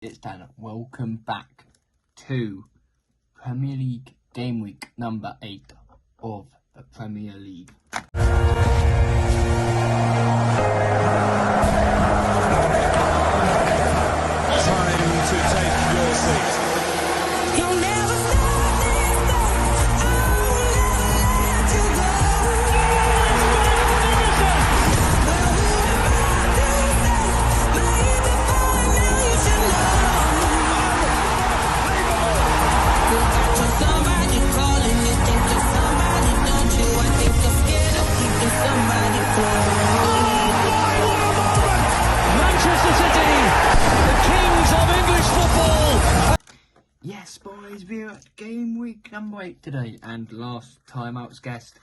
It's Dan. Welcome back to Premier League Game Week number 8 of the Premier League. Time to take your seat. You'll never stop this thought. I will never let you go. Well, who am I to say? Maybe by now you should know. You got your somebody calling. You think you're somebody, don't you? I think you're scared of keeping somebody close. Manchester City, the kings of English football. Yes, boys, we're at Game Week number 8 today, and last time out's guest,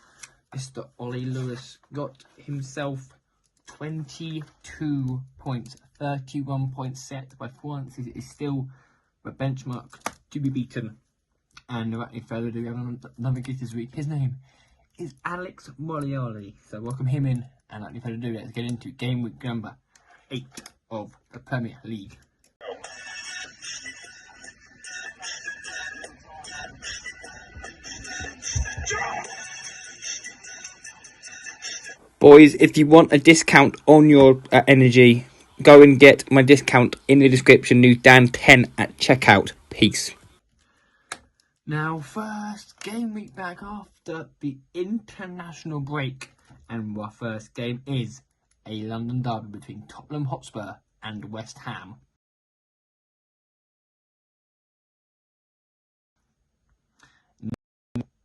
Mr. Ollie Lewis, got himself 22 points, 31 points set by performances. It is still the benchmark to be beaten. And without any further ado, we have another guest this week. His name is Alex Moriali. So welcome him in, and without any further ado, let's get into Game Week number 8 of the Premier League. Boys, if you want a discount on your energy, go and get my discount in the description. New Dan10 at checkout. Peace. Now, first game week back after the international break, and our first game is a London derby between Tottenham Hotspur and West Ham.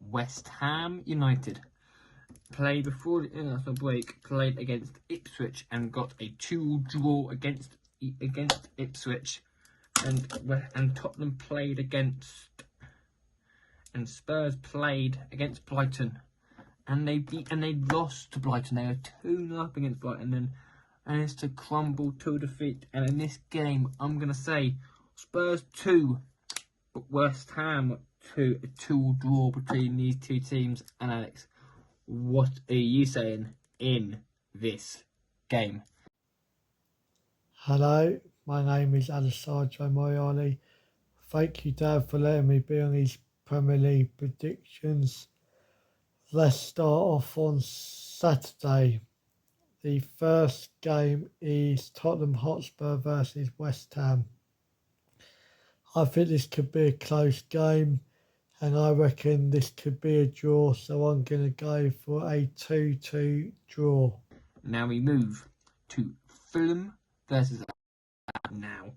West Ham United played before the international break, played against Ipswich and got a 2 draw against Ipswich, and Tottenham played against, and Spurs played against Brighton, and they lost to Brighton. They were 2-0 up against Brighton, and managed to crumble to defeat. And in this game, I'm gonna say Spurs 2, but West Ham 2. A 2 draw between these two teams. And Alex, what are you saying in this game? Hello, my name is Alessandro Moriali. Thank you, Dad, for letting me be on these Premier League predictions. Let's start off on Saturday. The first game is Tottenham Hotspur versus West Ham. I think this could be a close game, and I reckon this could be a draw, so I'm going to go for a 2-2 draw. Now we move to Fulham versus now.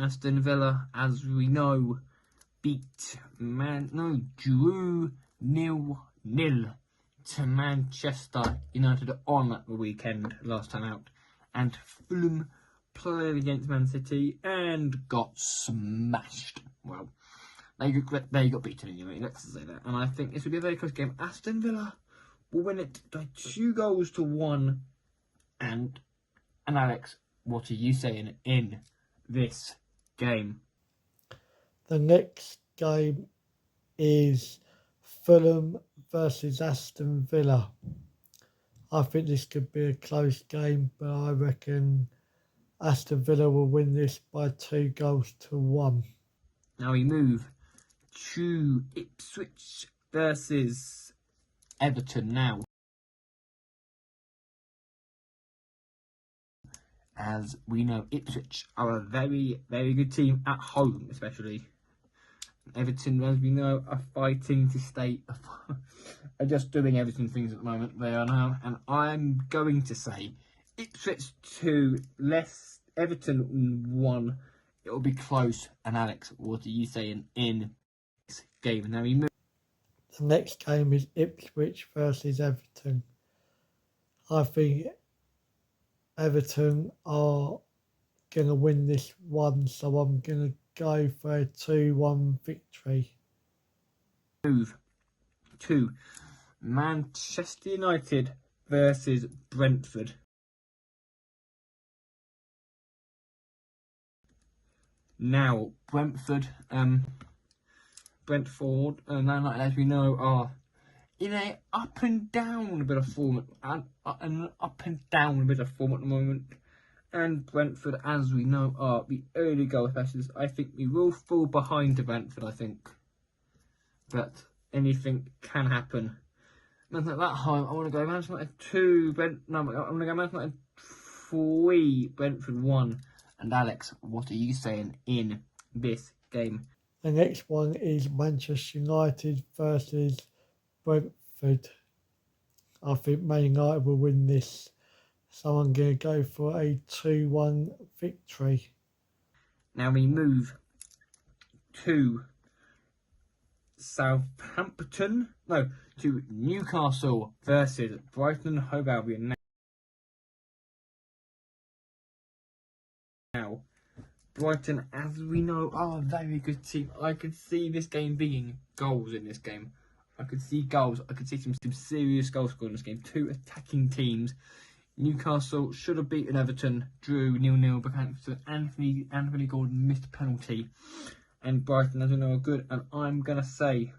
Aston Villa, as we know, drew 0-0 to Manchester United on the weekend last time out, and Fulham played against Man City and got smashed. Well, they got beaten anyway, let's say that. And I think this will be a very close game. Aston Villa will win it by 2-1. And Alex, what are you saying in this game? The next game is Fulham versus Aston Villa. I think this could be a close game, but I reckon Aston Villa will win this by 2-1. Now we move to Ipswich versus Everton now. As we know, Ipswich are a very, very good team at home, especially. Everton, as we know, are fighting to stay, are just doing Everton things at the moment. They are now, and I'm going to say Ipswich 2, less Everton 1. It will be close. And Alex, what are you saying in this game? Now we move. The next game is Ipswich versus Everton. I think Everton are going to win this one, so I'm going to go for a 2-1 victory. Move to Manchester United versus Brentford. Now, Brentford, as we know, are in a up and down bit of form, and an up and down bit of form at the moment. And Brentford, as we know, are the early goal specialists. I think we will fall behind to Brentford, I think. But anything can happen. Man at that home, I want to go Manchester United 2, I'm going to go Manchester United 3, Brentford 1. And Alex, what are you saying in this game? The next one is Manchester United versus Brentford. I think Man United will win this. So I'm going to go for a 2-1 victory. Now we move to to Newcastle versus Brighton Hove Albion. Now, Brighton, as we know, are a very good team. I could see this game being goals in this game. I could see goals. I could see some serious goals scored in this game. Two attacking teams. Newcastle should have beaten Everton, drew 0-0 because Anthony Gordon missed a penalty. And Brighton, as we know, are good. And I'm going to say,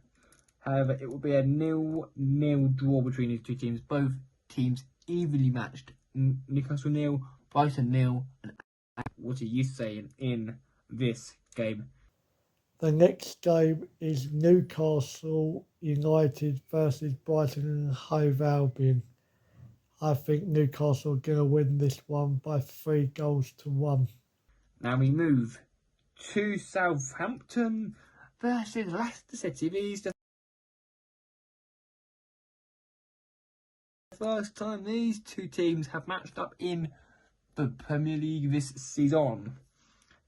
however, it will be a 0-0 draw between these two teams. Both teams evenly matched. Newcastle 0, Brighton 0. And what are you saying in this game? The next game is Newcastle United versus Brighton and Hove Albion. I think Newcastle are going to win this one by 3-1. Now we move to Southampton versus Leicester City. These the first time these two teams have matched up in the Premier League this season.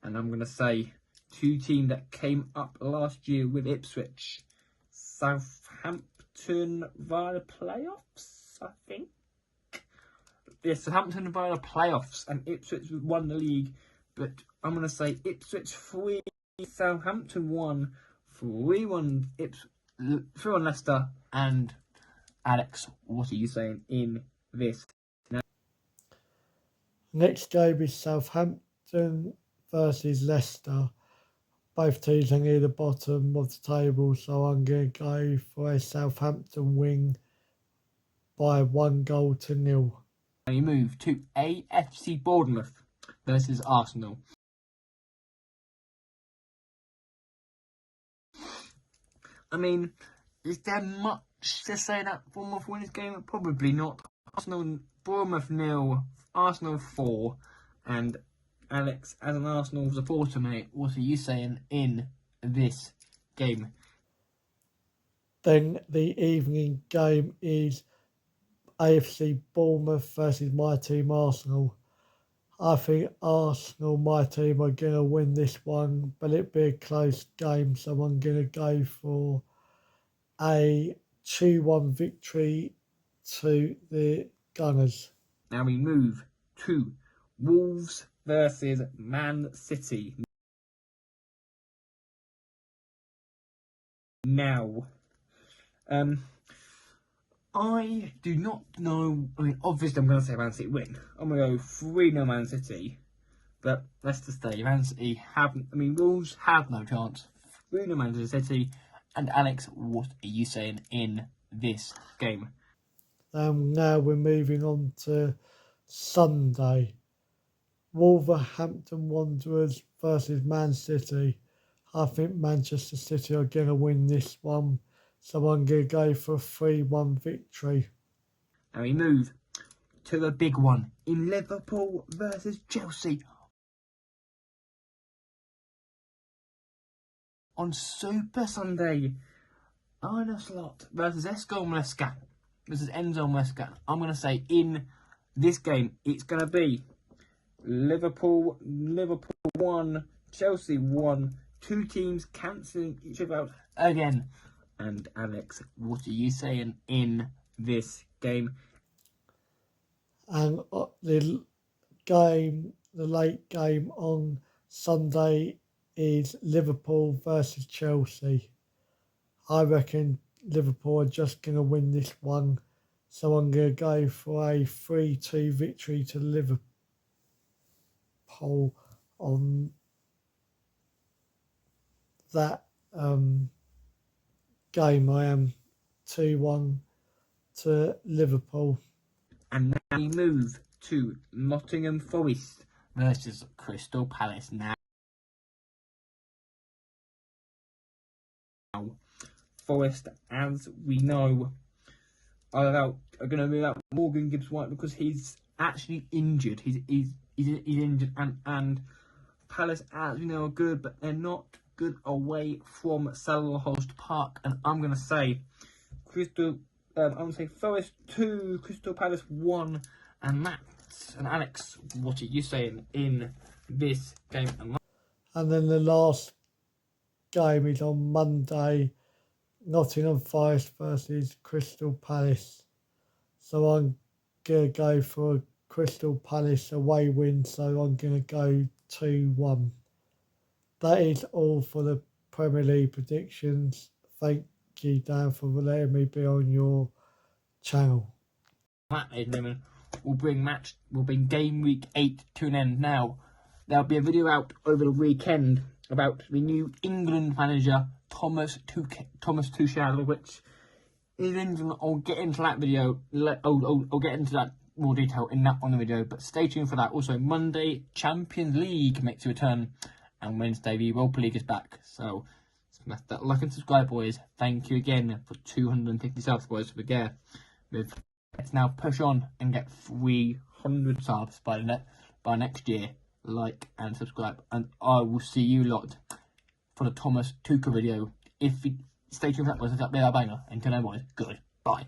And I'm going to say two teams that came up last year with Ipswich. Southampton via the playoffs, I think. Yes, Southampton via the playoffs, and Ipswich won the league. But I'm going to say Ipswich 3, Southampton 1, 3-1 3-1 Leicester. And Alex, what are you saying in this? Next game is Southampton versus Leicester. Both teams are near the bottom of the table, so I'm going to go for a Southampton win by 1-0. Now you move to AFC Bournemouth versus Arsenal. I mean, is there much to say that Bournemouth win this game? Probably not. Bournemouth 0, Arsenal 4, and Alex, as an Arsenal supporter, mate, what are you saying in this game? Then the evening game is AFC Bournemouth versus my team Arsenal. I think Arsenal, my team, are going to win this one, but it'll be a close game, so I'm going to go for a 2-1 victory to the Gunners. Now we move to Wolves versus Man City. Now, I do not know. I mean, obviously, I'm going to say Man City win. I'm going to go 3-0 Man City. But let's just say Man City Wolves have no chance. 3-0 Man City. And Alex, what are you saying in this game? Now we're moving on to Sunday. Wolverhampton Wanderers versus Man City. I think Manchester City are going to win this one, so I'm going to go for a 3-1 victory. Now we move to the big one in Liverpool versus Chelsea. On Super Sunday, Arne Slot versus Enzo Maresca. I'm going to say in this game, it's going to be Liverpool 1, Chelsea 1, two teams cancelling each other out again. And Alex, what are you saying in this game? And the late game on Sunday is Liverpool versus Chelsea. I reckon Liverpool are just going to win this one, so I'm going to go for a 3-2 victory to Liverpool on that game. I am 2-1 to Liverpool. And now we move to Nottingham Forest versus Crystal Palace. Now, Forest, as we know, are going to move out Morgan Gibbs White because he's actually injured. He's injured, and Palace, as we know, are good, but they're not good away from Selhurst Park. And I'm going to say Forest 2, Crystal Palace 1, and Matt and Alex, what are you saying in this game? And then the last game is on Monday, Nottingham Forest versus Crystal Palace. So I'm going to go for a Crystal Palace away win, so I'm going to go 2-1. That is all for the Premier League predictions. Thank you, Dan, for letting me be on your channel. That will bring Game Week 8 to an end now. There'll be a video out over the weekend about the new England manager, Thomas Tuchel, which is in England. I'll get into that video. I'll get into that more detail on the video, but stay tuned for that. Also, Monday, Champions League makes a return, and Wednesday, the Europa League is back. So, smash that like and subscribe, boys. Thank you again for 250 subs, boys. Let's now push on and get 300 subs by next year. Like and subscribe, and I will see you lot for the Thomas Tuchel video. If you stay tuned for that, boys, it's up there, a banger. Until then, boys, goodbye.